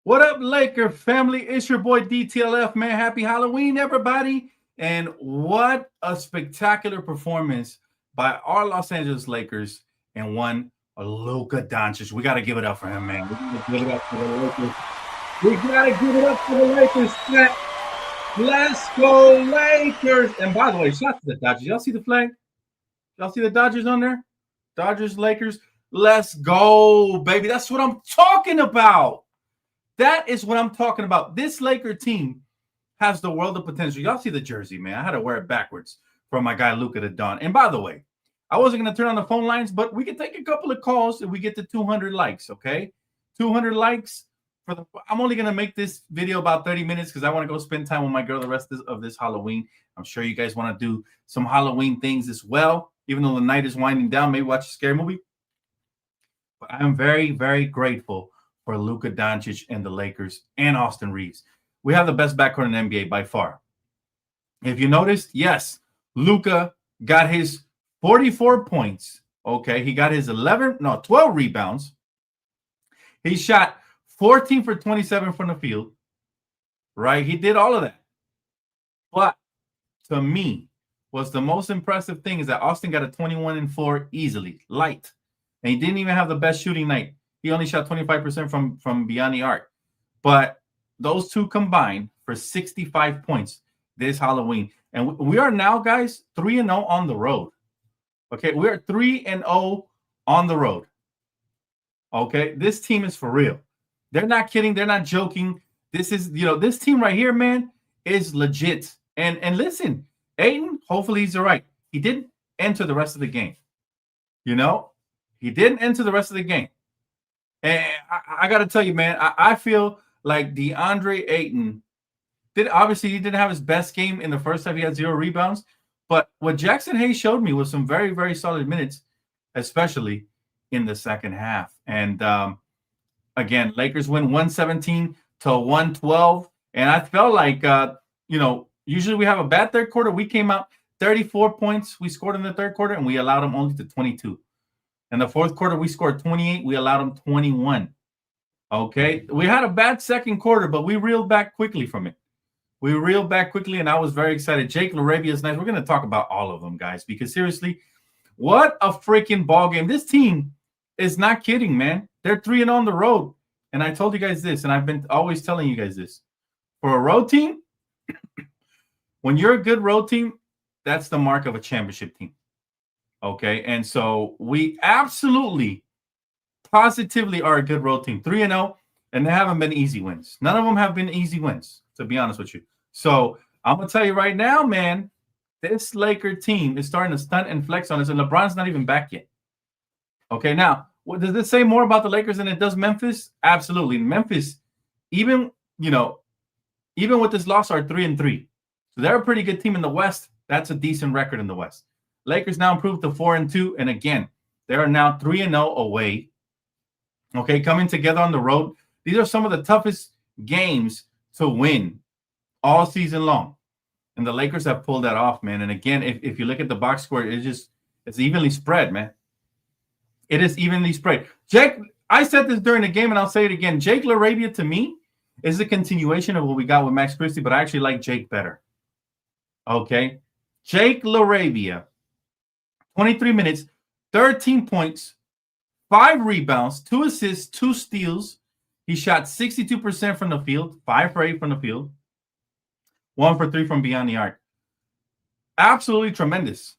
What up, Laker family? It's your boy DTLF, man. Happy Halloween, everybody. And what a spectacular performance by our Los Angeles Lakers and one Luka Doncic. We got to give it up for him, man. We got to give it up for the Lakers. We got to give it up for the Lakers. Let's go, Lakers. And by the way, shout out to the Dodgers. Y'all see the flag? Y'all see the Dodgers on there? Dodgers, Lakers. Let's go, baby. That's what I'm talking about. That is what I'm talking about. This Laker team has the world of potential. Y'all see the jersey, man. I had to wear it backwards for my guy Luka to don. And by the way, I wasn't going to turn on the phone lines, but we can take a couple of calls if we get to 200 likes, okay? 200 likes. I'm only going to make this video about 30 minutes because I want to go spend time with my girl the rest of this Halloween. I'm sure you guys want to do some Halloween things as well, even though the night is winding down. Maybe watch a scary movie. But I am very, very grateful for Luka Doncic and the Lakers and Austin Reeves. We have the best backcourt in the NBA by far. If you noticed, yes, Luka got his 44 points. Okay, he got his 12 rebounds. He shot 14 for 27 from the field. Right? He did all of that. But to me, what's the most impressive thing is that Austin got a 21-4 easily, light. And he didn't even have the best shooting night. He only shot 25% from beyond the arc. But those two combined for 65 points this Halloween. And we are now, guys, 3-0 on the road. Okay, we are 3-0 on the road. Okay, this team is for real. They're not kidding. They're not joking. This is, this team right here, man, is legit. And listen, Ayton, hopefully he's all right. He didn't enter the rest of the game. He didn't enter the rest of the game. And I got to tell you, man, I feel like DeAndre Ayton obviously he didn't have his best game in the first half. He had 0 rebounds. But what Jackson Hayes showed me was some very, very solid minutes, especially in the second half. And again, Lakers win 117-112. And I felt like, usually we have a bad third quarter. We came out 34 points. We scored in the third quarter, and we allowed them only to 22. In the fourth quarter, we scored 28. We allowed them 21. Okay. We had a bad second quarter, but we reeled back quickly from it. We reeled back quickly, and I was very excited. Jake LaRavia is nice. We're going to talk about all of them, guys, because seriously, what a freaking ball game. This team is not kidding, man. They're 3-0 on the road. And I told you guys this, and I've been always telling you guys this. For a road team, when you're a good road team, that's the mark of a championship team. Okay, and so we absolutely, positively are a good road team. 3-0, and they haven't been easy wins. None of them have been easy wins, to be honest with you. So I'm going to tell you right now, man, this Laker team is starting to stunt and flex on us, and LeBron's not even back yet. Okay, now, does this say more about the Lakers than it does Memphis? Absolutely. Memphis, even with this loss, are 3-3. So they're a pretty good team in the West. That's a decent record in the West. Lakers now improved to 4-2, and again, they are now 3-0 away. Okay, coming together on the road. These are some of the toughest games to win all season long, and the Lakers have pulled that off, man. And again, if you look at the box score, it's evenly spread, man. It is evenly spread. Jake, I said this during the game, and I'll say it again. Jake LaRavia, to me, is a continuation of what we got with Max Christie, but I actually like Jake better. Okay, Jake LaRavia. 23 minutes, 13 points, 5 rebounds, 2 assists, 2 steals. He shot 62% from the field, 5 for 8 from the field, 1 for 3 from beyond the arc. Absolutely tremendous.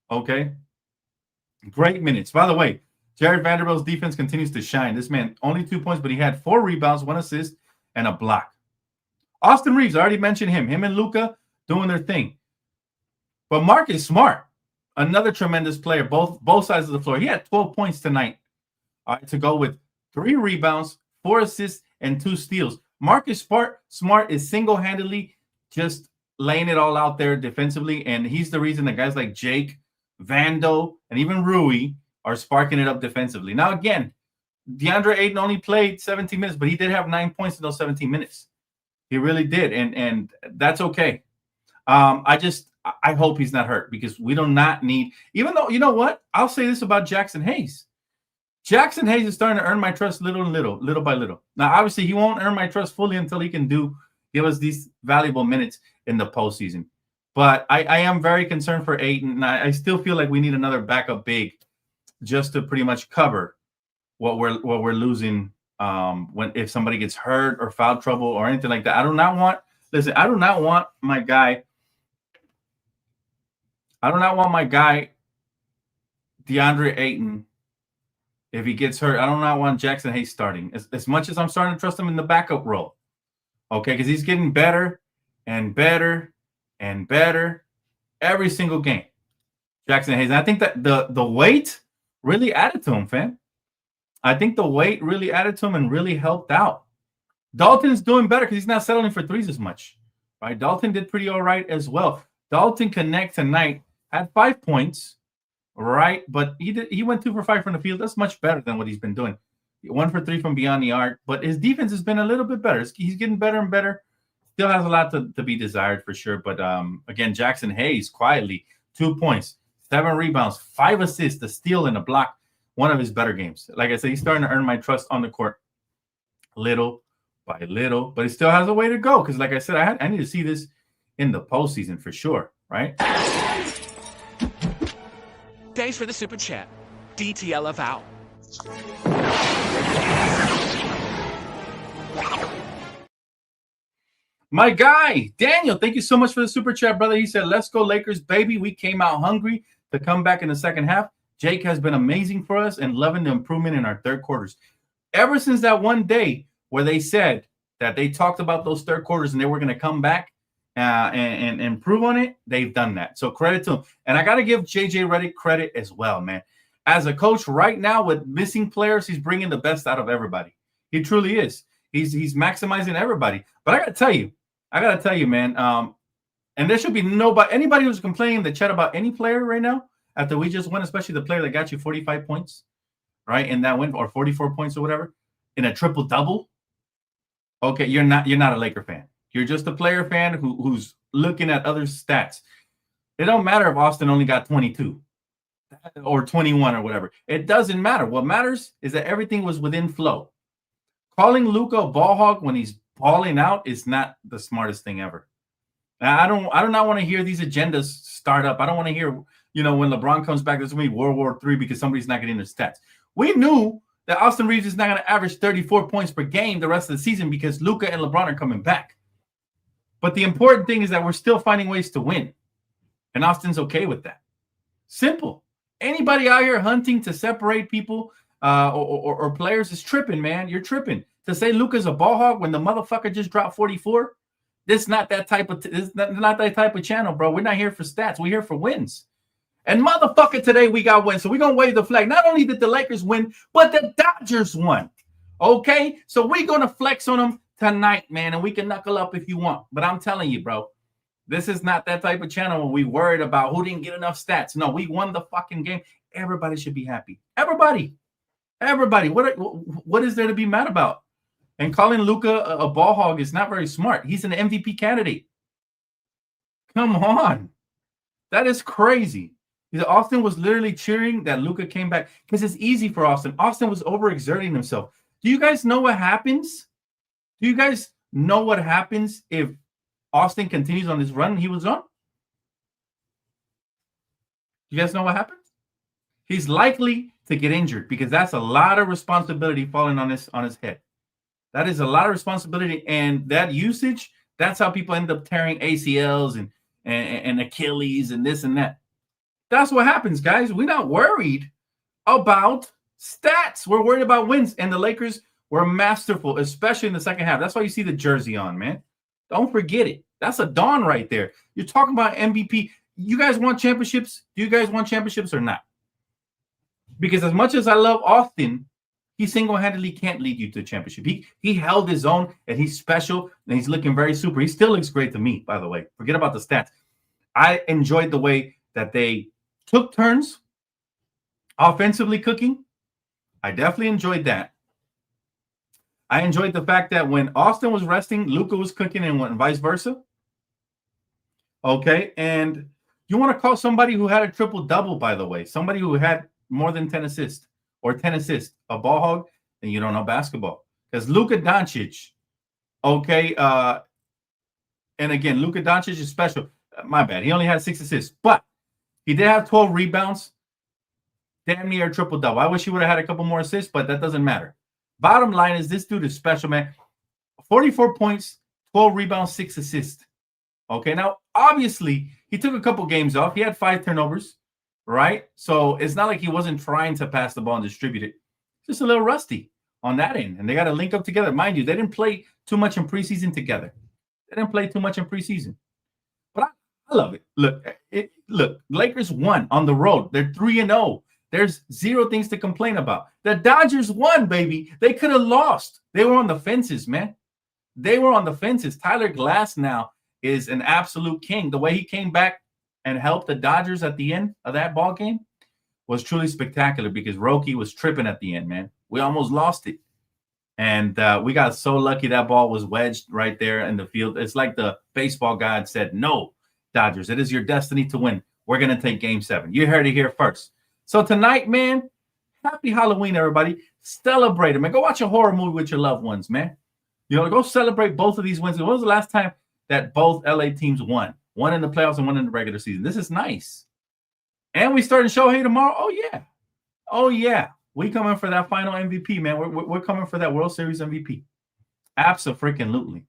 Okay. Great minutes. By the way, Jared Vanderbilt's defense continues to shine. This man, only 2 points, but he had 4 rebounds, 1 assist, and a block. Austin Reeves, I already mentioned him. Him and Luka doing their thing. But Marcus Smart, another tremendous player, both sides of the floor. He had 12 points tonight to go with 3 rebounds, 4 assists, and 2 steals. Marcus Smart is single-handedly just laying it all out there defensively, and he's the reason that guys like Jake, Vando, and even Rui are sparking it up defensively. Now, again, DeAndre Ayton only played 17 minutes, but he did have 9 points in those 17 minutes. He really did, and that's okay. I hope he's not hurt because we do not need, even though, you know what? I'll say this about Jackson Hayes. Jackson Hayes is starting to earn my trust little by little. Now, obviously, he won't earn my trust fully until he can give us these valuable minutes in the postseason. But I am very concerned for Ayton, and I still feel like we need another backup big just to pretty much cover what we're losing if somebody gets hurt or foul trouble or anything like that. I do not want my guy DeAndre Ayton. If he gets hurt, I do not want Jackson Hayes starting. As much as I'm starting to trust him in the backup role. Okay, because he's getting better and better and better every single game. Jackson Hayes. And I think that the weight really added to him, fam. I think the weight really added to him and really helped out. Dalton's doing better because he's not settling for threes as much. Right? Dalton did pretty all right as well. Dalton Connect tonight had 5 points. Right, but he went 2 for 5 from the field. That's much better than what he's been doing. 1 for 3 from beyond the arc, but his defense has been a little bit better. He's getting better and better. Still has a lot to be desired for sure. But again, Jackson Hayes quietly 2 points, 7 rebounds, 5 assists, a steal and a block. One of his better games. Like I said, he's starting to earn my trust on the court, little by little. But he still has a way to go because, like I said, I need to see this in the postseason for sure. Right. Thanks for the super chat. DTLF out. My guy, Daniel, thank you so much for the super chat, brother. He said, let's go Lakers, baby. We came out hungry to come back in the second half. Jake has been amazing for us and loving the improvement in our third quarters. Ever since that one day where they said that they talked about those third quarters and they were going to come back and improve on it, they've done that. So credit to him. And I got to give JJ Redick credit as well, man. As a coach right now with missing players, he's bringing the best out of everybody. He truly is. He's maximizing everybody. But I got to tell you, man, and there should be anybody who's complaining to chat about any player right now after we just won, especially the player that got you 45 points, right, in that win, or 44 points or whatever, in a triple-double. Okay, you're not a Laker fan. You're just a player fan who's looking at other stats. It don't matter if Austin only got 22 or 21 or whatever. It doesn't matter. What matters is that everything was within flow. Calling Luka a ball hog when he's balling out is not the smartest thing ever. I do not want to hear these agendas start up. I don't want to hear, when LeBron comes back, there's going to be World War III because somebody's not getting their stats. We knew that Austin Reeves is not going to average 34 points per game the rest of the season because Luka and LeBron are coming back. But the important thing is that we're still finding ways to win. And Austin's okay with that. Simple. Anybody out here hunting to separate people or players is tripping, man. You're tripping. To say Luka's a ball hog when the motherfucker just dropped 44, this is not that type of channel, bro. We're not here for stats. We're here for wins. And motherfucker, today we got wins. So we're going to wave the flag. Not only did the Lakers win, but the Dodgers won. Okay? So we're going to flex on them tonight, man, and we can knuckle up if you want. But I'm telling you, bro, this is not that type of channel where we worried about who didn't get enough stats. No, we won the fucking game. Everybody should be happy. Everybody. What is there to be mad about? And calling Luka a ball hog is not very smart. He's an MVP candidate. Come on. That is crazy. Austin was literally cheering that Luka came back because it's easy for Austin. Austin was overexerting himself. Do you guys know what happens? Do you guys know what happens if Austin continues on this run he was on? You guys know what happens? He's likely to get injured because that's a lot of responsibility falling on his head. That is a lot of responsibility, and that usage, that's how people end up tearing ACLs and Achilles and this and that. That's what happens, guys. We're not worried about stats. We're worried about wins, and the Lakers were masterful, especially in the second half. That's why you see the jersey on, man. Don't forget it. That's a dawn right there. You're talking about MVP. You guys want championships? Do you guys want championships or not? Because as much as I love Austin, he single-handedly can't lead you to a championship. He held his own, and he's special, and he's looking very super. He still looks great to me, by the way. Forget about the stats. I enjoyed the way that they took turns offensively cooking. I definitely enjoyed that. I enjoyed the fact that when Austin was resting, Luka was cooking and went vice versa. Okay, and you want to call somebody who had a triple-double, by the way, somebody who had more than 10 assists. or 10 assists, a ball hog, then you don't know basketball. Because Luka Doncic, okay, and again, Luka Doncic is special. My bad. He only had 6 assists, but he did have 12 rebounds. Damn near triple-double. I wish he would have had a couple more assists, but that doesn't matter. Bottom line is this dude is special, man. 44 points, 12 rebounds, 6 assists. Okay, now, obviously, he took a couple games off. He had 5 turnovers, right? So it's not like he wasn't trying to pass the ball and distribute it. Just a little rusty on that end. And they got to link up together. Mind you, they didn't play too much in preseason together. They didn't play too much in preseason. But I love it. Look, Lakers won on the road. They're 3-0. There's 0 things to complain about. The Dodgers won, baby. They could have lost. They were on the fences, man. They were on the fences. Tyler Glass now is an absolute king. The way he came back and helped the Dodgers at the end of that ball game was truly spectacular because Roki was tripping at the end, man. We almost lost it. And we got so lucky that ball was wedged right there in the field. It's like the baseball god said, no, Dodgers, it is your destiny to win. We're going to take Game 7. You heard it here first. So tonight, man, happy Halloween, everybody. Celebrate it, man. Go watch a horror movie with your loved ones, man. You know, go celebrate both of these wins. When was the last time that both LA teams won? One in the playoffs and one in the regular season. This is nice. And we starting Shohei tomorrow. Oh, yeah. Oh, yeah. We coming for that final MVP, man. We're coming for that World Series MVP. Abso-freaking-lutely.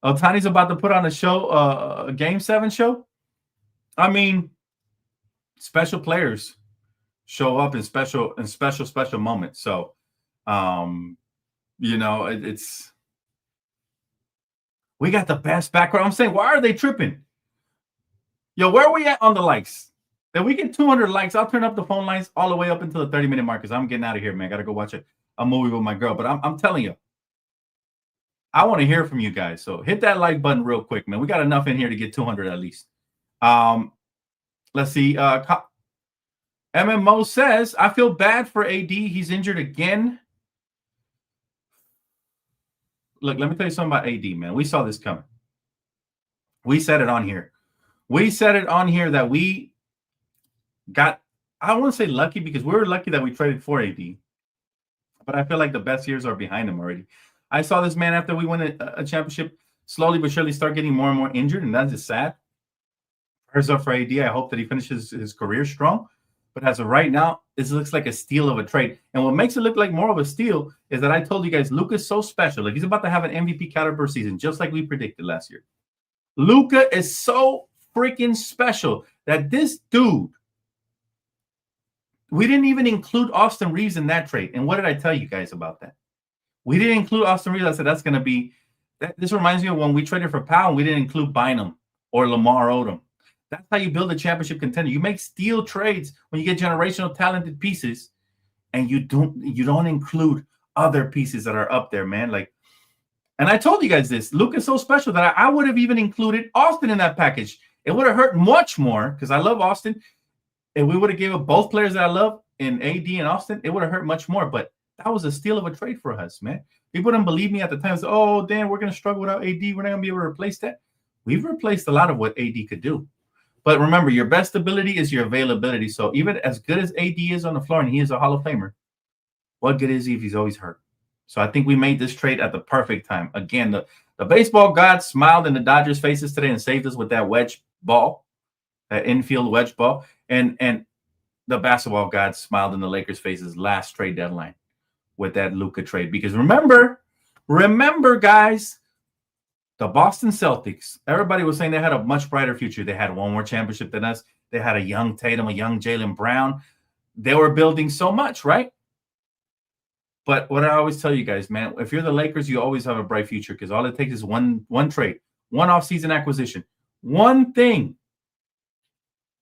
Ohtani's about to put on a show, a Game 7 show. I mean, special players show up in special moments. So, you know, it's we got the best background. I'm saying, why are they tripping? Yo, where are we at on the likes? If we get 200 likes, I'll turn up the phone lines all the way up until the 30-minute mark because I'm getting out of here, man. Got to go watch a movie with my girl. But I'm telling you, I want to hear from you guys. So hit that like button real quick, man. We got enough in here to get 200 at least. Let's see. MMO says, I feel bad for AD. He's injured again. Look, let me tell you something about AD, man. We saw this coming. We said it on here. We said it on here that we got, I don't want to say lucky because we were lucky that we traded for AD. But I feel like the best years are behind him already. I saw this man after we won a championship slowly but surely start getting more and more injured, and that's just sad. Prayers up for AD. I hope that he finishes his career strong. But as of right now, this looks like a steal of a trade. And what makes it look like more of a steal is that I told you guys, Luka's so special. Like, he's about to have an MVP caliber season, just like we predicted last year. Luka is so freaking special that this dude, we didn't even include Austin Reeves in that trade. And what did I tell you guys about that? We didn't include Austin Reeves. I said that's going to be – this reminds me of when we traded for Powell and we didn't include Bynum or Lamar Odom. That's how you build a championship contender. You make steal trades when you get generational talented pieces, and you don't include other pieces that are up there, man. Like, and I told you guys this. Luka's so special that I would have even included Austin in that package. It would have hurt much more because I love Austin. If we would have given both players that I love in AD and Austin, it would have hurt much more. But that was a steal of a trade for us, man. People didn't believe me at the time. Said, oh, Dan, we're going to struggle without AD. We're not going to be able to replace that. We've replaced a lot of what AD could do. But remember, your best ability is your availability. So even as good as AD is on the floor, and he is a Hall of Famer, what good is he if he's always hurt? So I think we made this trade at the perfect time. Again, the baseball god smiled in the Dodgers' faces today and saved us with that wedge ball, that infield wedge ball. And the basketball god smiled in the Lakers' faces last trade deadline with that Luka trade. Because remember, guys, the Boston Celtics, everybody was saying they had a much brighter future. They had one more championship than us. They had a young Tatum, a young Jaylen Brown. They were building so much, right? But what I always tell you guys, man, if you're the Lakers, you always have a bright future because all it takes is one trade, one offseason acquisition, one thing,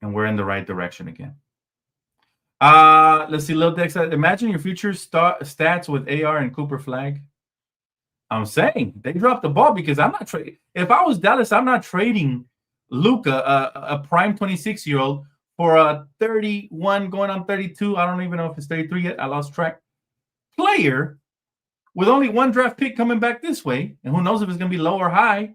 and we're in the right direction again. Let's see, Lil Dex. Imagine your future stats with AR and Cooper Flag. I'm saying they dropped the ball because I'm not trading. If I was Dallas, I'm not trading Luka, a prime 26-year-old, for a 31 going on 32. I don't even know if it's 33 yet. I lost track. Player with only one draft pick coming back this way, and who knows if it's going to be low or high.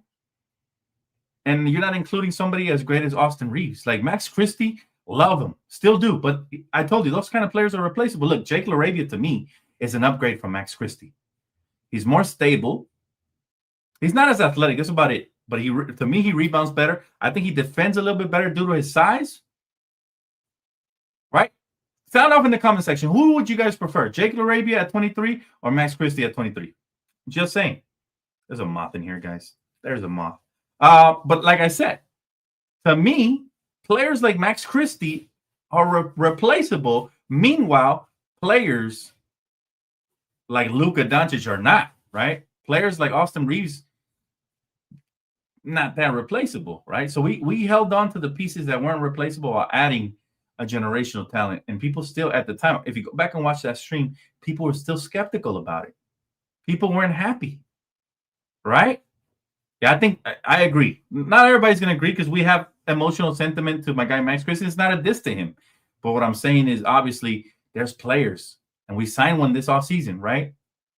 And you're not including somebody as great as Austin Reeves. Like Max Christie, Love him. Still do. But I told you, those kind of players are replaceable. Look, Jake LaRavia, to me, is an upgrade from Max Christie. He's more stable. He's not as athletic. That's about it. But to me, he rebounds better. I think he defends a little bit better due to his size. Right? Sound off in the comment section. Who would you guys prefer? Jake LaRavia at 23 or Max Christie at 23? Just saying. There's a moth in here, guys. There's a moth. But like I said, to me, players like Max Christie are replaceable. Meanwhile, players like Luka Doncic are not, right? Players like Austin Reeves, not that replaceable, right? So we held on to the pieces that weren't replaceable while adding a generational talent. And people still, at the time, if you go back and watch that stream, people were still skeptical about it. People weren't happy, right? Yeah, I think I agree. Not everybody's going to agree because we have emotional sentiment to my guy Max Christie. It's not a diss to him. But what I'm saying is, obviously, there's players. And we signed one this offseason, right?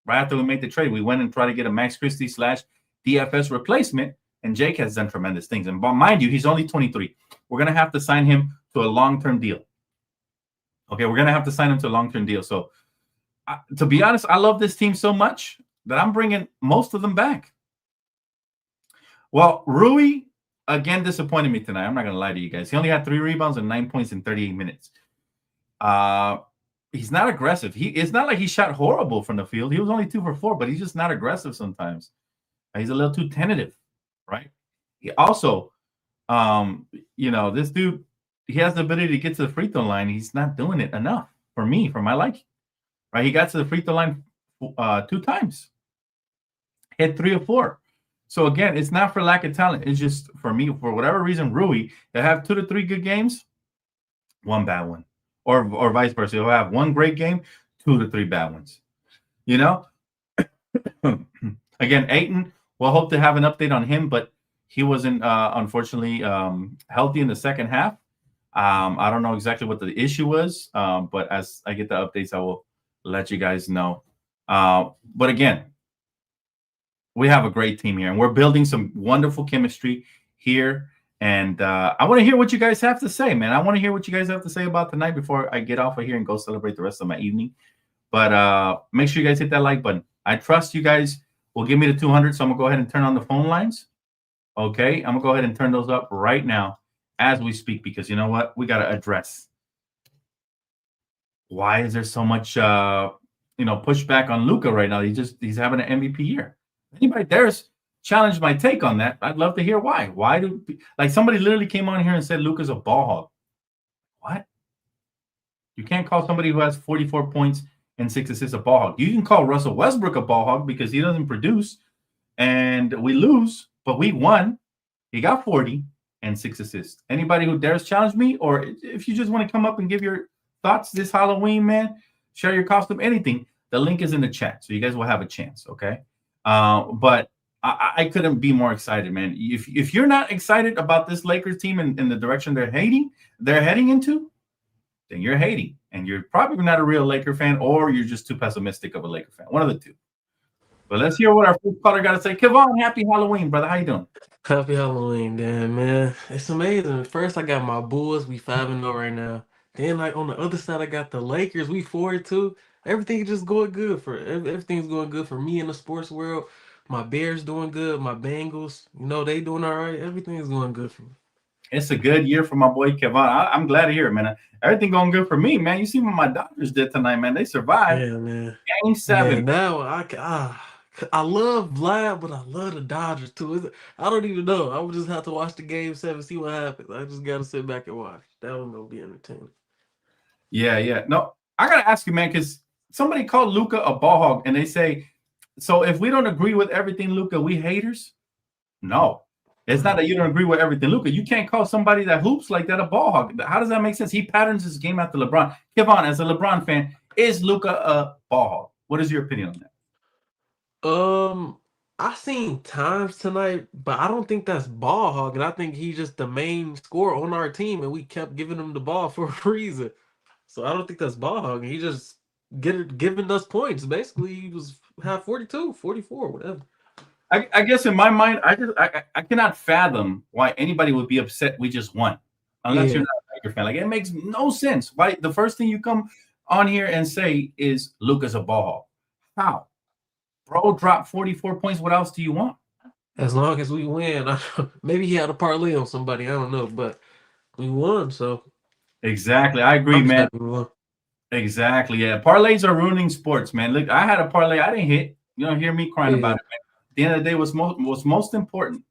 Right after we made the trade, we went and tried to get a Max Christie / DFS replacement. And Jake has done tremendous things. And mind you, he's only 23. We're going to have to sign him to a long-term deal. Okay, we're going to have to sign him to a long-term deal. So, to be honest, I love this team so much that I'm bringing most of them back. Well, Rui, again, disappointed me tonight. I'm not going to lie to you guys. He only had 3 rebounds and 9 points in 38 minutes. He's not aggressive. It's not like he shot horrible from the field. He was only 2 for 4, but he's just not aggressive sometimes. He's a little too tentative, right? He also, this dude, he has the ability to get to the free throw line. He's not doing it enough for me, for my liking, right? He got to the free throw line 2 times, hit 3 of 4. So again, it's not for lack of talent. It's just for me, for whatever reason, Rui, they have 2 to 3 good games, 1 bad one, or vice versa. He'll have 1 great game, 2 to 3 bad ones. Again, Ayton, we'll hope to have an update on him, but he wasn't unfortunately healthy in the second half. I don't know exactly what the issue was, but as I get the updates, I will let you guys know. But again, we have a great team here, and we're building some wonderful chemistry here. And I want to hear what you guys have to say, man. I want to hear what you guys have to say about tonight before I get off of here and go celebrate the rest of my evening. But make sure you guys hit that like button. I trust you guys will give me the 200, so I'm going to go ahead and turn on the phone lines. Okay? I'm going to go ahead and turn those up right now as we speak, because you know what? We got to address why is there so much pushback on Luka right now. He's having an MVP year. Anybody dares challenge my take on that, I'd love to hear why. Why do somebody literally came on here and said Luka's a ball hog? What? You can't call somebody who has 44 points and 6 assists a ball hog. You can call Russell Westbrook a ball hog because he doesn't produce and we lose, but we won. He got 40 and 6 assists. Anybody who dares challenge me, or if you just want to come up and give your thoughts this Halloween, man, share your costume, anything, the link is in the chat, so you guys will have a chance, okay? But I couldn't be more excited, man. If you're not excited about this Lakers team and the direction they're heading into, then you're hating. And you're probably not a real Laker fan, or you're just too pessimistic of a Laker fan. One of the two. But let's hear what our first caller got to say. Kevon, happy Halloween, brother. How you doing? Happy Halloween, damn, man. It's amazing. First, I got my Bulls. We 5-0 right now. Then, on the other side, I got the Lakers. We 4-2. Everything's just going good everything's going good for me in the sports world. My Bears doing good. My Bengals, they doing all right. Everything's going good for me. It's a good year for my boy Kevon. I'm glad to hear it, man. Everything going good for me, man. You see what my Dodgers did tonight, man. They survived. Yeah, man. Game 7. Yeah, now I love Vlad, but I love the Dodgers too. I don't even know. I would just have to watch the Game 7, see what happens. I just got to sit back and watch. That one's going to be entertaining. Yeah. No, I got to ask you, man, because somebody called Luka a ball hog, and they say, so if we don't agree with everything Luka, we haters? No. It's not that you don't agree with everything Luka. You can't call somebody that hoops like that a ball hog. How does that make sense? He patterns his game after LeBron. Kevon, as a LeBron fan, is Luka a ball hog? What is your opinion on that? I seen times tonight, but I don't think that's ball hogging. I think he's just the main scorer on our team, and we kept giving him the ball for a reason. So I don't think that's ball hogging. He just giving us points. Basically, he was have 42, 44, whatever. I guess in my mind, I cannot fathom why anybody would be upset we just won, unless you're not Laker fan. Like, it makes no sense. Why the first thing you come on here and say is Luka's a ball hog? How? Bro dropped 44 points. What else do you want? As long as we win, maybe he had a parlay on somebody. I don't know, but we won, so Exactly. I agree, I'm just man. happy we won. Exactly. Yeah. Parlays are ruining sports, man. Look, I had a parlay. I didn't hit. You don't hear me crying about it, man. At the end of the day, what's most important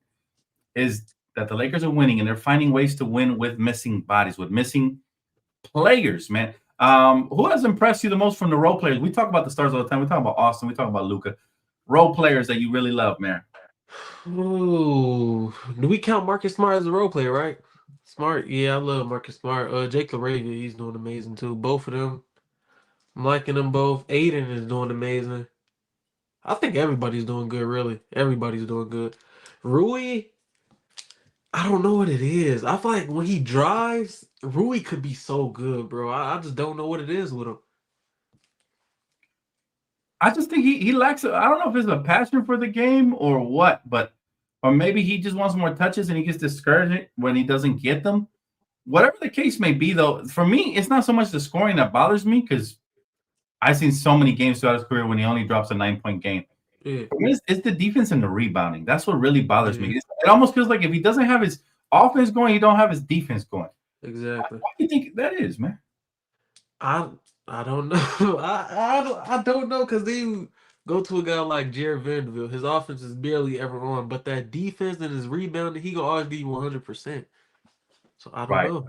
is that the Lakers are winning and they're finding ways to win with missing bodies, with missing players, man. Who has impressed you the most from the role players? We talk about the stars all the time. We talk about Austin. We talk about Luka. Role players that you really love, man. Ooh, do we count Marcus Smart as a role player, right? Smart, yeah, I love Marcus Smart. Jake LaRavia, he's doing amazing too. Both of them, I'm liking them both. Aiden is doing amazing. I think everybody's doing good, really. Everybody's doing good. Rui, I don't know what it is. I feel like when he drives, Rui could be so good, bro. I just don't know what it is with him. I just think he lacks. I don't know if it's a passion for the game or what, or maybe he just wants more touches and he gets discouraged when he doesn't get them. Whatever the case may be, though, for me, it's not so much the scoring that bothers me because I've seen so many games throughout his career when he only drops a 9-point game. Yeah. It's the defense and the rebounding. That's what really bothers me. It almost feels like if he doesn't have his offense going, he don't have his defense going. Exactly. Why do you think that is, man? I don't know. I don't know because they go to a guy like Jared Vanderbilt. His offense is barely ever on, but that defense and his rebounding, he gonna always be 100%. So I don't know.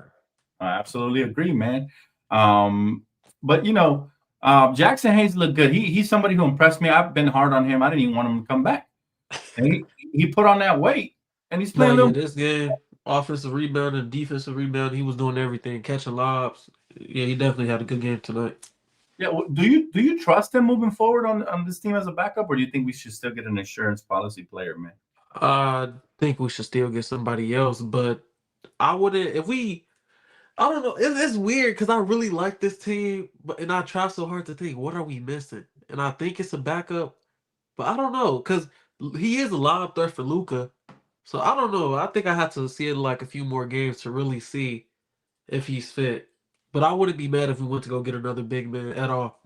I absolutely agree, man. But Jackson Hayes looked good. He's somebody who impressed me. I've been hard on him. I didn't even want him to come back. And he put on that weight, and he's playing a little. This game, offensive rebound and defensive rebound, he was doing everything, catching lobs. Yeah, he definitely had a good game tonight. Yeah, do you trust him moving forward on this team as a backup, or do you think we should still get an insurance policy player, man? I think we should still get somebody else, but I wouldn't if we. I don't know. It's weird because I really like this team, and I try so hard to think, what are we missing? And I think it's a backup, but I don't know because he is a lob threat for Luka. So I don't know. I think I have to see it like a few more games to really see if he's fit. But I wouldn't be mad if we went to go get another big man at all.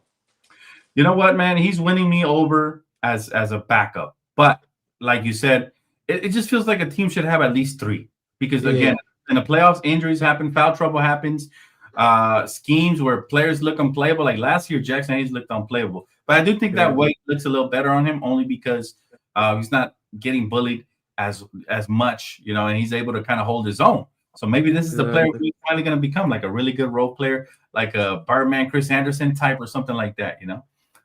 You know what, man? He's winning me over as a backup. But like you said, it just feels like a team should have at least 3. Because again, in the playoffs, injuries happen, foul trouble happens, schemes where players look unplayable. Like last year, Jackson Hayes looked unplayable. But I do think that weight looks a little better on him only because he's not getting bullied as much, and he's able to kind of hold his own. So maybe this is the player who's finally going to become like a really good role player, like a Birdman, Chris Anderson type or something like that,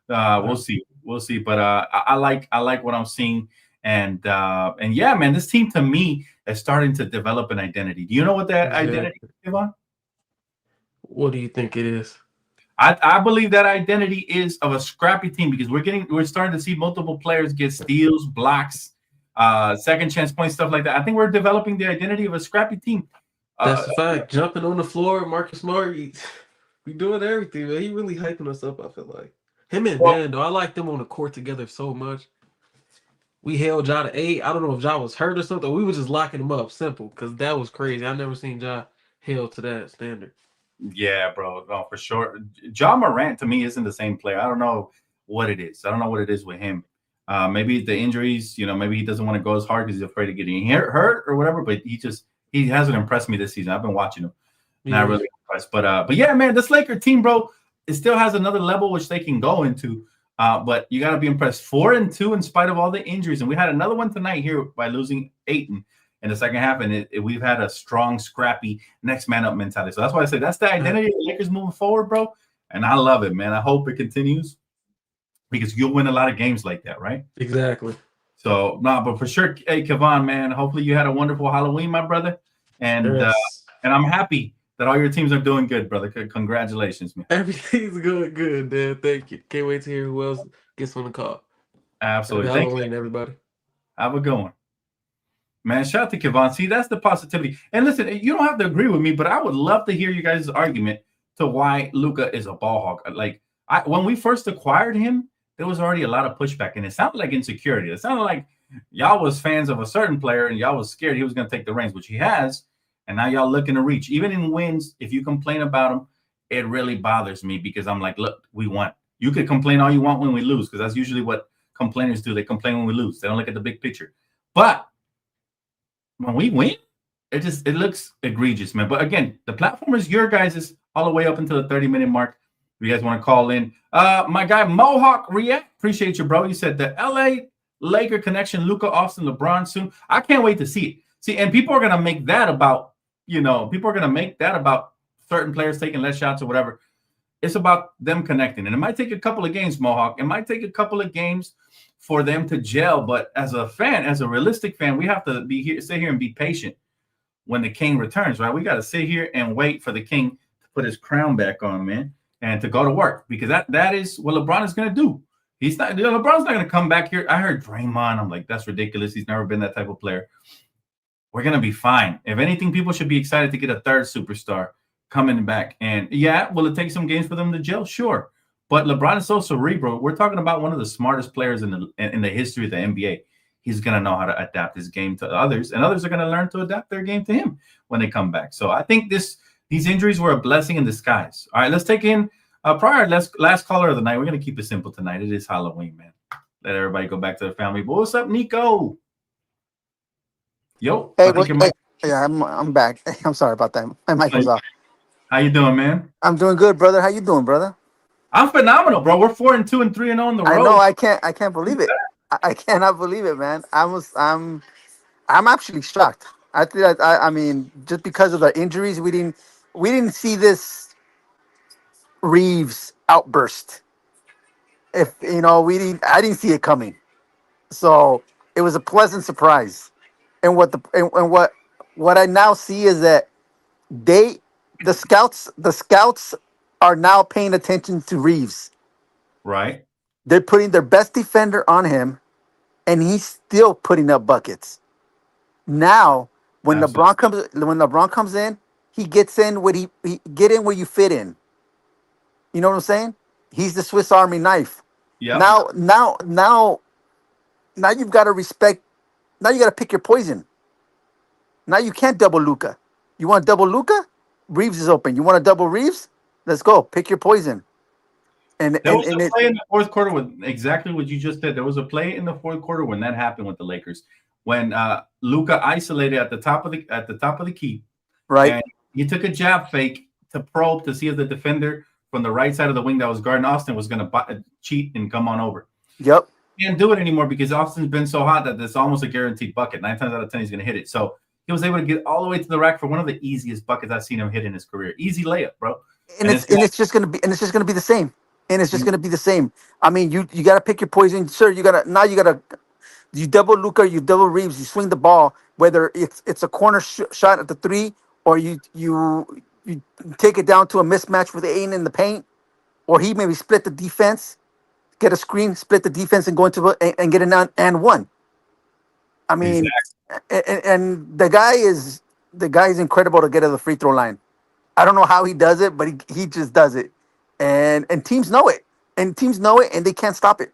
We'll see. But I like what I'm seeing. And yeah, man, this team to me is starting to develop an identity. Do you know what that identity is, Ivan? What do you think it is? I believe that identity is of a scrappy team because we're starting to see multiple players get steals, blocks, second chance points, stuff like that. I think we're developing the identity of a scrappy team. That's the fact. Jumping on the floor, Marcus Smart, we doing everything, man. He really hyping us up, I feel like. Him and Dan, though, I like them on the court together so much. We held Ja to 8. I don't know if Ja was hurt or something. We were just locking him up, simple, because that was crazy. I've never seen Ja held to that standard. Yeah, bro. No, for sure. Ja Morant, to me, isn't the same player. I don't know what it is. I don't know what it is with him. Maybe the injuries, maybe he doesn't want to go as hard because he's afraid of getting hurt or whatever, but he hasn't impressed me this season. I've been watching him. Not really impressed. But yeah, man, this Laker team, bro, it still has another level which they can go into. But you got to be impressed. 4-2 in spite of all the injuries. And we had another one tonight here by losing Ayton in the second half. And we've had a strong, scrappy, next man up mentality. So that's why I say that's the identity of the Lakers moving forward, bro. And I love it, man. I hope it continues because you'll win a lot of games like that, right? Exactly. So, but for sure, hey, Kevon, man, hopefully you had a wonderful Halloween, my brother. And and I'm happy that all your teams are doing good, brother. Congratulations, man. Everything's going good, man. Thank you. Can't wait to hear who else gets on the call. Absolutely. Happy Halloween, everybody. Have a good one. Man, shout out to Kevon. See, that's the positivity. And listen, you don't have to agree with me, but I would love to hear you guys' argument to why Luka is a ball hog. Like, when we first acquired him, there was already a lot of pushback, and it sounded like insecurity. It sounded like y'all was fans of a certain player, and y'all was scared he was going to take the reins, which he has. And now y'all looking to reach. Even in wins, if you complain about them, it really bothers me because I'm like, look, we won. You could complain all you want when we lose, because that's usually what complainers do. They complain when we lose. They don't look at the big picture. But when we win, it looks egregious, man. But again, the platform is your guys' all the way up until the 30-minute mark. If you guys want to call in. My guy Mohawk React, appreciate you, bro. You said the LA Laker connection, Luka, Austin, LeBron soon. I can't wait to see it. See, and people are gonna make that about, certain players taking less shots or whatever. It's about them connecting. And it might take a couple of games, Mohawk. It might take a couple of games for them to gel. But as a fan, as a realistic fan, we have to sit here and be patient when the king returns, right? We got to sit here and wait for the king to put his crown back on, man, and to go to work, because that is what LeBron is going to do. LeBron's not going to come back here. I heard Draymond. I'm like, that's ridiculous. He's never been that type of player. We're going to be fine. If anything, people should be excited to get a third superstar coming back. And yeah, will it take some games for them to gel? Sure. But LeBron is so cerebral. We're talking about one of the smartest players in the history of the NBA. He's going to know how to adapt his game to others, and others are going to learn to adapt their game to him when they come back. So I think these injuries were a blessing in disguise. All right, let's take in last caller of the night. We're going to keep it simple tonight. It is Halloween, man. Let everybody go back to their family. But what's up, Nico? Yo. Hey, yeah, I'm back. I'm sorry about that. My mic was off. How you doing, man? I'm doing good, brother. How you doing, brother? I'm phenomenal, bro. We're 4-2 and 3-0 on the road. I know. I can't believe it. I cannot believe it, man. I'm actually shocked. I mean, just because of the injuries, we didn't see this Reeves outburst. I didn't see it coming. So it was a pleasant surprise. And what I now see is that the scouts are now paying attention to Reeves. Right. They're putting their best defender on him, and he's still putting up buckets. Now, when LeBron comes in, he gets in he get in where you fit in. You know what I'm saying? He's the Swiss Army knife. Yeah. Now you've got to respect. Now you got to pick your poison. Now you can't double Luka. You want to double Luka? Reeves is open. You want to double Reeves? Let's go. Pick your poison. And there was a play in the fourth quarter with exactly what you just said. There was a play in the fourth quarter when that happened with the Lakers, when Luka isolated at the top of the key. Right. And he took a jab fake to probe to see if the defender from the right side of the wing that was guarding Austin was going to cheat and come on over. Yep. Can't do it anymore because Austin's been so hot that it's almost a guaranteed bucket. 9 times out of 10, he's going to hit it. So he was able to get all the way to the rack for one of the easiest buckets I've seen him hit in his career. Easy layup, bro. And it's just gonna be the same. And it's just gonna be the same. I mean, you gotta pick your poison, sir. You double Luka, you double Reeves, you swing the ball, whether it's a corner shot at the 3, or you take it down to a mismatch with Aiden in the paint, or he maybe split the defense, get a screen, split the defense, and go into and get an and one. I mean, and the guy is incredible to get to the free throw line. I don't know how he does it, but he just does it. And teams know it. And they can't stop it.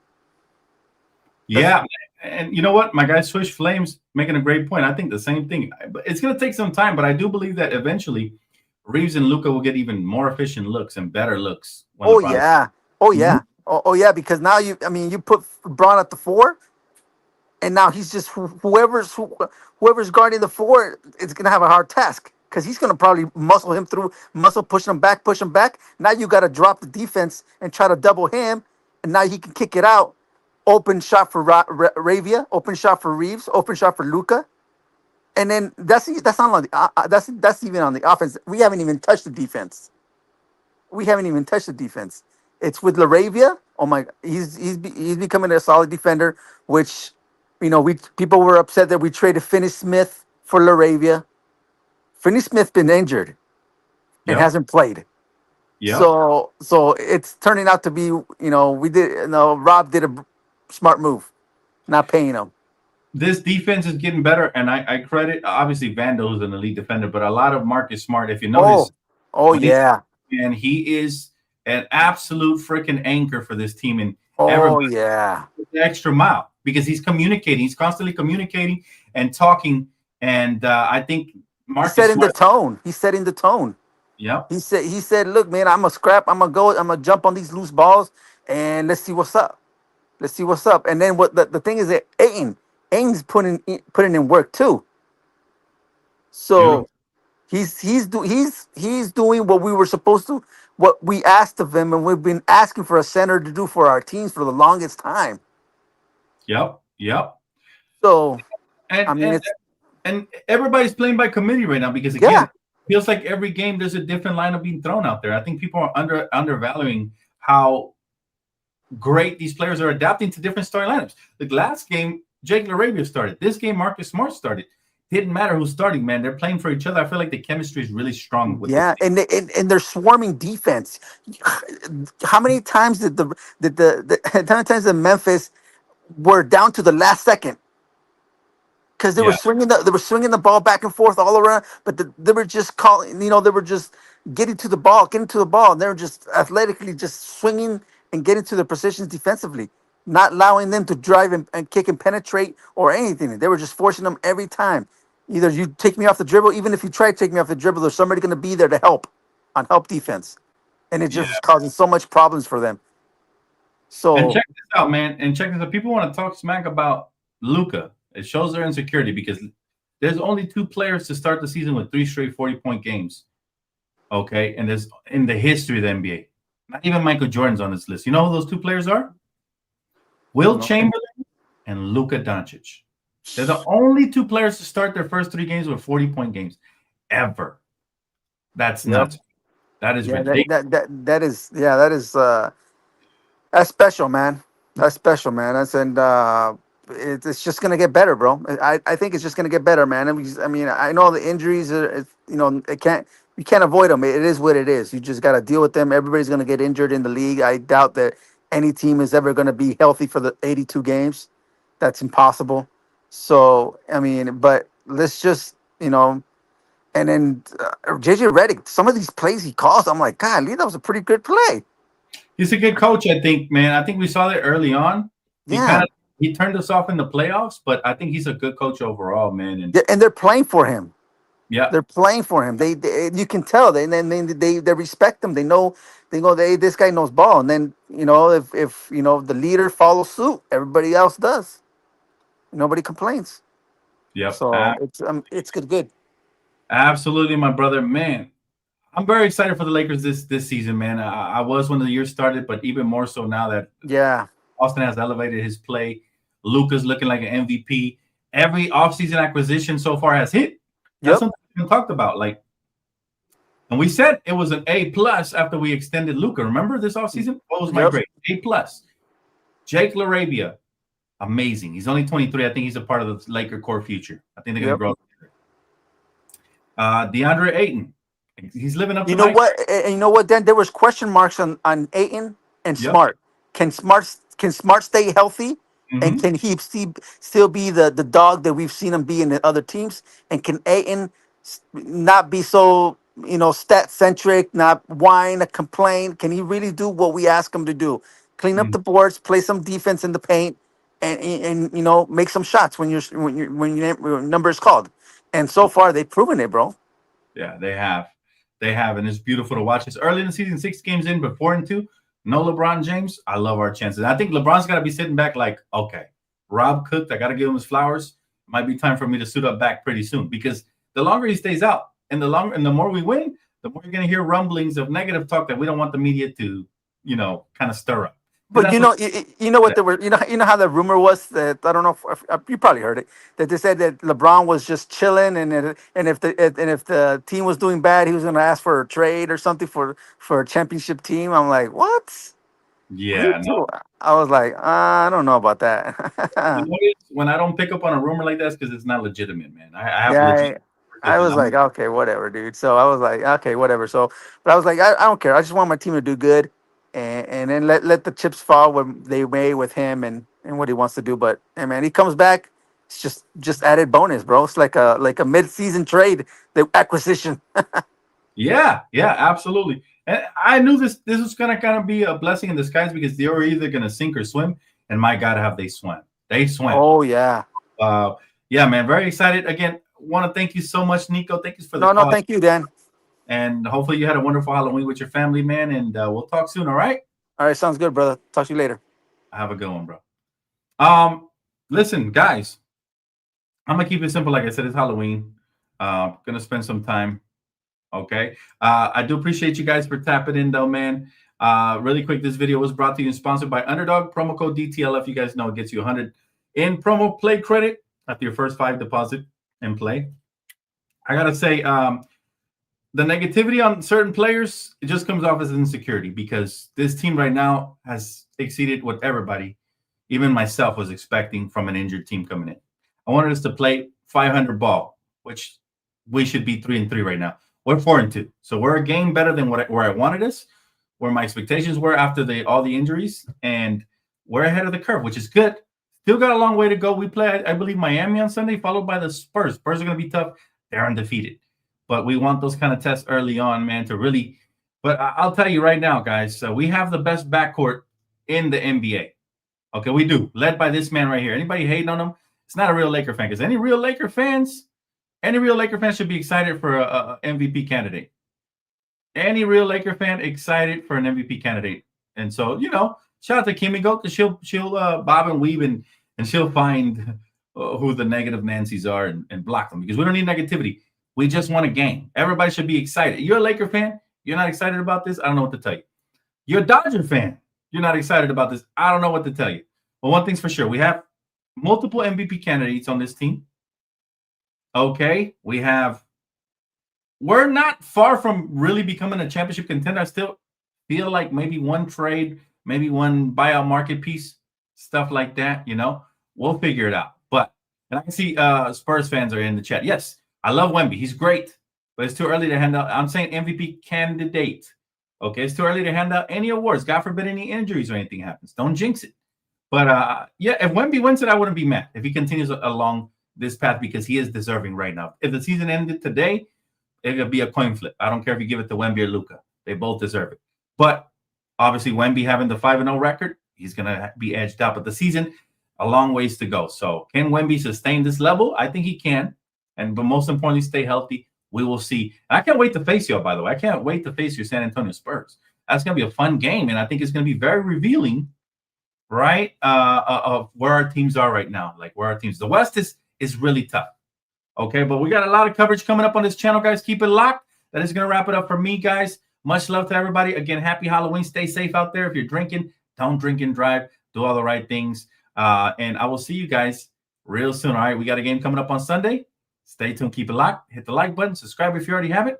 Yeah. And you know what? My guy Swish Flames making a great point. I think the same thing. It's going to take some time, but I do believe that eventually Reeves and Luka will get even more efficient looks and better looks. Oh, yeah. Because now you put Braun at the 4, and now he's just whoever's guarding the 4 is going to have a hard task. Because he's going to probably push him back. Now you got to drop the defense and try to double him. And now he can kick it out. Open shot for Ravia. Open shot for Reeves. Open shot for Luka. And then that's even on the offense. We haven't even touched the defense. It's with LaRavia. Oh my! He's becoming a solid defender. Which, people were upset that we traded Finney-Smith for LaRavia. Finney-Smith's been injured and hasn't played. Yeah. So it's turning out to be, Rob did a smart move, not paying him. This defense is getting better, and I credit, obviously, Vando, who's an elite defender, but a lot of Marcus Smart, if you notice. Yeah. And he is an absolute freaking anchor for this team. And yeah. The extra mile, because he's communicating. He's constantly communicating and talking. And I think Marcus setting the Smart. tone. He's setting the tone. Yep. He said, look, man, I'm gonna scrap. I'm gonna go. I'm gonna jump on these loose balls, and let's see what's up. Let's see what's up. And then what the thing is that Aiton's putting in work too. So Beautiful. he's doing what we were supposed to, what we asked of him, and we've been asking for a center to do for our teams for the longest time. Yep. Yep. So And I mean, and it's and everybody's playing by committee right now because again, yeah, it feels like every game there's a different lineup being thrown out there. I think people are undervaluing how great these players are adapting to different starting lineups. The last game, Jake LaRavia started. This game, Marcus Smart started. Didn't matter who's starting, man. They're playing for each other. I feel like the chemistry is really strong with this yeah, team. and they're swarming defense. How many times how many times did Memphis were down to the last second? Because Yeah, they were swinging the ball back and forth all around, but they were just calling. They were just getting to the ball, and they were just athletically just swinging and getting to the positions defensively, not allowing them to drive and kick and penetrate or anything. They were just forcing them every time. Either you take me off the dribble, even if you try to take me off the dribble, there's somebody going to be there to help on help defense, and it yeah. just was causing so much problems for them. And So check this out, man. And check this out. People want to talk smack about Luka. It shows their insecurity because there's only 2 players to start the season with 3 straight 40-point games. Okay, and there's in the history of the NBA. Not even Michael Jordan's on this list. You know who those 2 players are? Will Chamberlain and Luka Doncic. They're the only 2 players to start their first 3 games with 40-point games ever. That's yep. nuts. That is Yeah, ridiculous. that is that's special, man. That's special, man. It's just gonna get better, bro. I think it's just gonna get better, man. I mean, I know the injuries are, you can't avoid them. It is what it is. You just gotta deal with them. Everybody's gonna get injured in the league. I doubt that any team is ever gonna be healthy for the 82 games. That's impossible. So I mean, but let's just and then JJ Redick, some of these plays he calls, I'm like, God, Lee, that was a pretty good play. He's a good coach, I think, man. I think we saw that early on. Yeah. He turned us off in the playoffs, but I think he's a good coach overall, man. And And they're playing for him. yeah, They're playing for him. They you can tell. They respect him. They know this guy knows ball. And then if the leader follows suit, everybody else does. Nobody complains. yep, So it's good. absolutely, my brother, man. I'm very excited for the Lakers this season, man. I was when the year started, but even more so now that Yeah. Austin has elevated his play. Luka's looking like an MVP. Every offseason acquisition so far has hit. That's Yep. something we talked about. And we said it was an A+ after we extended Luka. Remember this offseason? What was my Yep. grade? A+. Jake LaRavia, amazing. He's only 23. I think he's a part of the Laker core future. I think they're going to grow together. DeAndre Ayton, he's living up to You know my what? And you know what? Then there was question marks on Ayton and Yep. Smart. Can Smart stay healthy? And Mhm. can he still be the dog that we've seen him be in the other teams? And can Ayton not be so stat centric, not whine, complain? Can he really do what we ask him to do? Clean up Mhm. the boards, play some defense in the paint, and make some shots when your number is called. And so far they've proven it, bro. Yeah, they have. They have, and it's beautiful to watch. It's early in the season, 6 games in, but 4-2. No LeBron James. I love our chances. I think LeBron's got to be sitting back like, okay, Rob cooked. I got to give him his flowers. Might be time for me to suit up back pretty soon because the longer he stays out and the more we win, the more you're going to hear rumblings of negative talk that we don't want the media to, kind of stir up. But you know what they were, how the rumor was that I don't know if you probably heard it, that they said that LeBron was just chilling and if the team was doing bad, he was going to ask for a trade or something for a championship team. I'm like, what? Yeah, no. I was like, I don't know about that. When I don't pick up on a rumor like that, because it's not legitimate, man. I have Yeah, legit. I was like, okay, whatever, dude. So I was like, okay, whatever. So, but I was like, I don't care. I just want my team to do good, and then let the chips fall when they may with him and what he wants to do. But hey, man, he comes back. It's just added bonus, bro. It's like a mid-season trade, the acquisition. Yeah, absolutely. And I knew this was gonna kind of be a blessing in disguise because they were either gonna sink or swim. And my God, have they swam? They swam. Oh yeah. Yeah, man, very excited. Again, want to thank you so much, Nico. Thank you for the No, call. thank you, Dan. And hopefully you had a wonderful Halloween with your family, man. And we'll talk soon, all right? All right, sounds good, brother. Talk to you later. Have a good one, bro. Listen, guys, I'm gonna keep it simple. Like I said, it's Halloween. Gonna spend some time. Okay. I do appreciate you guys for tapping in, though, man. Really quick, this video was brought to you and sponsored by Underdog. Promo code DTLF. You guys know it gets you 100 in promo play credit after your first 5 deposit and play. I gotta say, the negativity on certain players, it just comes off as insecurity because this team right now has exceeded what everybody, even myself, was expecting from an injured team coming in. I wanted us to play 500 ball, which we should be 3-3 right now. We're 4-2, so we're a game better than where I wanted us, where my expectations were after all the injuries, and we're ahead of the curve, which is good. Still got a long way to go. We play, I believe, Miami on Sunday, followed by the Spurs. Spurs are going to be tough. They're undefeated. But we want those kind of tests early on, man, to really – but I'll tell you right now, guys, we have the best backcourt in the NBA. Okay, we do, led by this man right here. Anybody hating on him? It's not a real Laker fan because any real Laker fans should be excited for a MVP candidate. Any real Laker fan excited for an MVP candidate. And so, shout out to Kimiko because she'll bob and weave and she'll find who the negative Nancys are and block them because we don't need negativity. We just want a game. Everybody should be excited. You're a Laker fan. You're not excited about this. I don't know what to tell you. You're a Dodger fan. You're not excited about this. I don't know what to tell you. But one thing's for sure. We have multiple MVP candidates on this team. Okay. We're not far from really becoming a championship contender. I still feel like maybe one trade, maybe one buyout market piece, stuff like that, We'll figure it out. And I can see Spurs fans are in the chat. Yes. I love Wemby. He's great, but it's too early to hand out. I'm saying MVP candidate. Okay, it's too early to hand out any awards. God forbid any injuries or anything happens. Don't jinx it. But if Wemby wins it, I wouldn't be mad if he continues along this path because he is deserving right now. If the season ended today, it would be a coin flip. I don't care if you give it to Wemby or Luka. They both deserve it. But obviously, Wemby having the 5-0 record, he's going to be edged out. But the season, a long ways to go. So can Wemby sustain this level? I think he can. But most importantly, stay healthy. We will see. And I can't wait to face y'all, by the way. I can't wait to face your San Antonio Spurs. That's going to be a fun game, and I think it's going to be very revealing, right, of where our teams are right now, like where our teams. The West is really tough, okay? But we got a lot of coverage coming up on this channel, guys. Keep it locked. That is going to wrap it up for me, guys. Much love to everybody. Again, happy Halloween. Stay safe out there. If you're drinking, don't drink and drive. Do all the right things. And I will see you guys real soon, all right? We got a game coming up on Sunday. Stay tuned. Keep it locked. Hit the like button. Subscribe if you already have it.